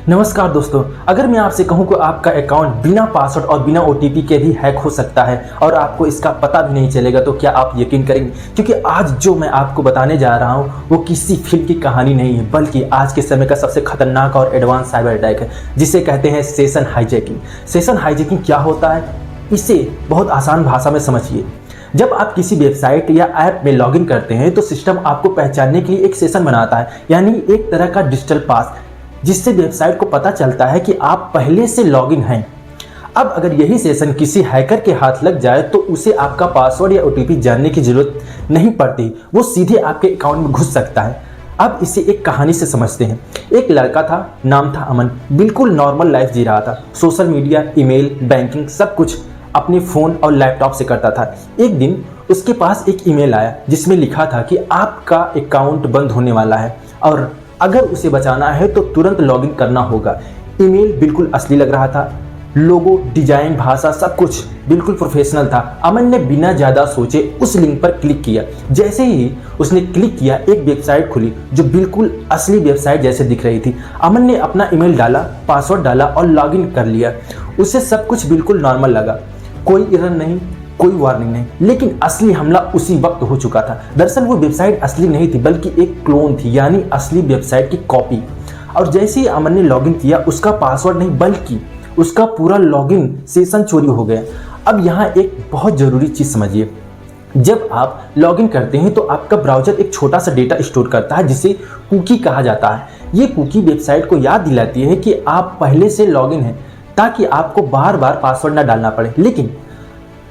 नमस्कार दोस्तों, अगर मैं आपसे कहूं कि आपका अकाउंट बिना पासवर्ड और बिना ओटीपी के भी हैक हो सकता है और आपको इसका पता भी नहीं चलेगा, तो क्या आप यकीन करेंगे? क्योंकि आज जो मैं आपको बताने जा रहा हूं वो किसी फिल्म की कहानी नहीं है, बल्कि आज के समय का सबसे खतरनाक और एडवांस साइबर अटैक है, जिसे कहते हैं सेशन हाईजैकिंग। सेशन हाईजैकिंग क्या होता है, इसे बहुत आसान भाषा में समझिए। जब आप किसी वेबसाइट या ऐप में लॉगिन करते हैं तो सिस्टम आपको पहचानने के लिए एक सेशन बनाता है, यानी एक तरह का डिजिटल पास, जिससे वेबसाइट को पता चलता है कि आप पहले से लॉगिन हैं। अब अगर यही सेशन किसी हैकर के हाथ लग जाए तो उसे आपका पासवर्ड या ओटीपी जानने की जरूरत नहीं पड़ती, वो सीधे आपके अकाउंट में घुस सकता है। अब इसे एक कहानी से समझते हैं। एक लड़का था, नाम था अमन, बिल्कुल नॉर्मल लाइफ जी रहा था। सोशल मीडिया, ईमेल, बैंकिंग सब कुछ अपने फ़ोन और लैपटॉप से करता था। एक दिन उसके पास एक ईमेल आया जिसमें लिखा था कि आपका अकाउंट बंद होने वाला है और अगर उसे बचाना है तो तुरंत लॉगिन करना होगा। ईमेल बिल्कुल असली लग रहा था, लोगो, डिजाइन, भाषा सब कुछ बिल्कुल प्रोफेशनल था। अमन ने बिना ज़्यादा सोचे उस लिंक पर क्लिक किया। जैसे ही उसने क्लिक किया, एक वेबसाइट खुली जो बिल्कुल असली वेबसाइट जैसे दिख रही थी। अमन ने अपना ईमेल डाला, पासवर्ड डाला और लॉगिन कर लिया। उसे सब कुछ बिल्कुल नॉर्मल लगा, कोई एरर नहीं, कोई वार्निंग नहीं। लेकिन असली हमला उसी वक्त हो चुका था। दरअसल वो वेबसाइट असली नहीं थी, बल्कि एक क्लोन थी, यानी असली वेबसाइट की कॉपी। और जैसे ही अमन ने लॉगिन किया, उसका पासवर्ड नहीं बल्कि उसका पूरा लॉगिन सेशन चोरी हो गया। अब यहाँ एक बहुत ज़रूरी चीज़ समझिए। जब आप लॉगिन करते हैं तो आपका ब्राउज़र एक छोटा सा डेटा स्टोर करता है जिसे कुकी कहा जाता है। ये कुकी वेबसाइट को याद दिलाती है कि आप पहले से लॉगिन हैं, ताकि आपको बार बार पासवर्ड ना डालना पड़े। लेकिन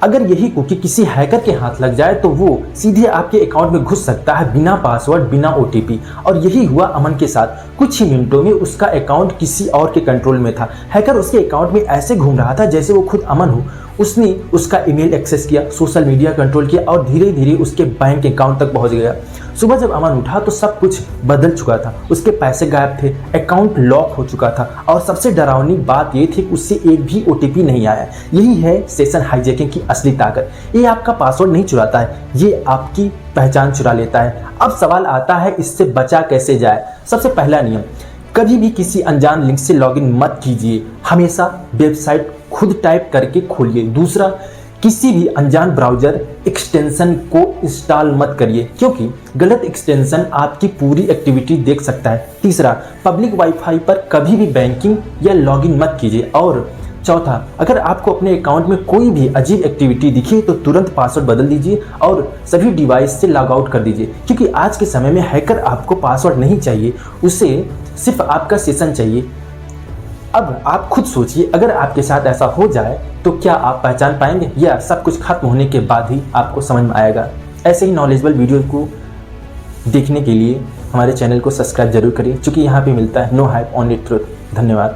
अगर यही कुकी किसी हैकर के हाथ लग जाए तो वो सीधे आपके अकाउंट में घुस सकता है, बिना पासवर्ड, बिना ओटीपी। और यही हुआ अमन के साथ। कुछ ही मिनटों में उसका अकाउंट किसी और के कंट्रोल में था। हैकर उसके अकाउंट में ऐसे घूम रहा था जैसे वो खुद अमन हो। उसने उसका ईमेल एक्सेस किया, सोशल मीडिया कंट्रोल किया और धीरे धीरे उसके बैंक अकाउंट तक पहुंच गया। सुबह जब अमन उठा तो सब कुछ बदल चुका था। उसके पैसे गायब थे, अकाउंट लॉक हो चुका था और सबसे डरावनी बात यह थी कि उससे एक भी ओटीपी नहीं आया। यही है सेशन हाईजैकिंग की असली ताकत। ये आपका पासवर्ड नहीं चुराता है, ये आपकी पहचान चुरा लेता है। अब सवाल आता है, इससे बचा कैसे जाए? सबसे पहला नियम, कभी भी किसी अनजान लिंक से लॉगिन मत कीजिए। हमेशा वेबसाइट खुद टाइप करके खोलिए। दूसरा, किसी भी अनजान ब्राउज़र एक्सटेंशन को इंस्टॉल मत करिए, क्योंकि गलत एक्सटेंशन आपकी पूरी एक्टिविटी देख सकता है। तीसरा, पब्लिक वाईफाई पर कभी भी बैंकिंग या लॉगिन मत कीजिए। और चौथा, अगर आपको अपने अकाउंट में कोई भी अजीब एक्टिविटी दिखे तो तुरंत पासवर्ड बदल दीजिए और सभी डिवाइस से लॉग आउट कर दीजिए, क्योंकि आज के समय में हैकर आपको पासवर्ड नहीं चाहिए, उसे सिर्फ आपका सेशन चाहिए। अब आप खुद सोचिए, अगर आपके साथ ऐसा हो जाए तो क्या आप पहचान पाएंगे, या सब कुछ खत्म होने के बाद ही आपको समझ में आएगा? ऐसे ही नॉलेजेबल वीडियो को देखने के लिए हमारे चैनल को सब्सक्राइब जरूर करिए, क्योंकि यहाँ पे मिलता है नो हाइप ओनली ट्रुथ। धन्यवाद।